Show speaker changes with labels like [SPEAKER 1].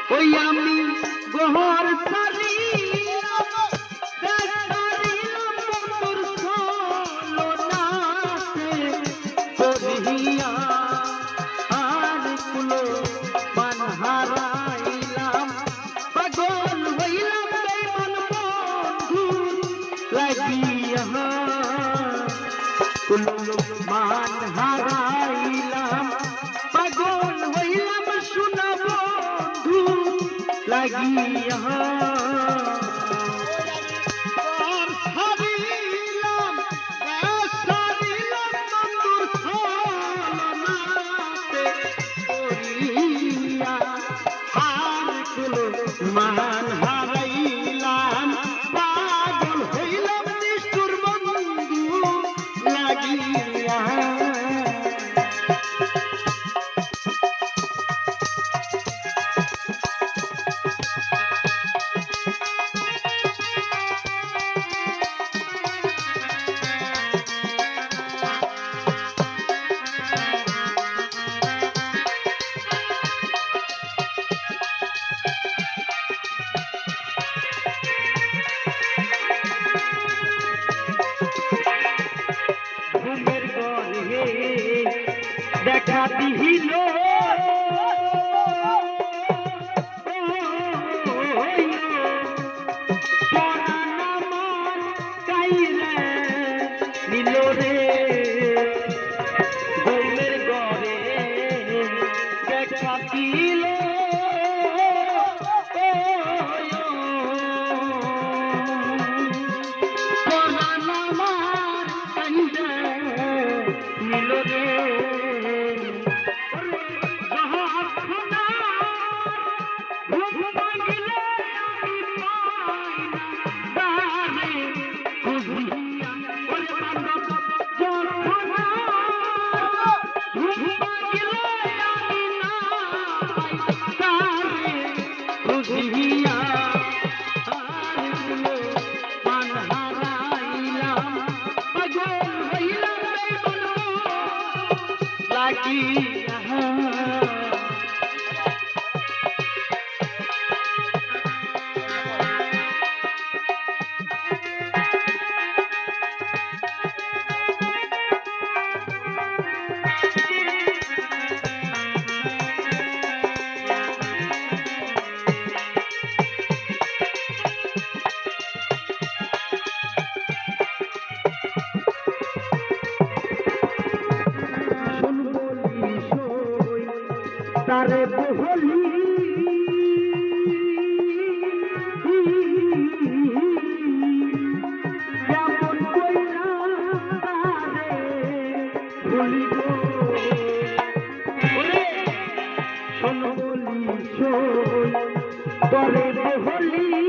[SPEAKER 1] ওই আমি গোহর সারি আর কুলো মান হারাইলাম পাগল হইলাম বেঈমান বন্ধু লাগিয়া কুলো মান হারাইলাম পাগল হইলাম সোনা বন্ধু লাগিয়া মান হারাইলাম পাগল হইলাম নিষ্ঠুর বন্ধু লাগিয়া দেখা দিল নিল রে ঘুমের ঘরে দেখা দিল নিল রে তারে বহলি কেমন কইরা তারে ভুলিব শোন বলি শোন তরে বহলি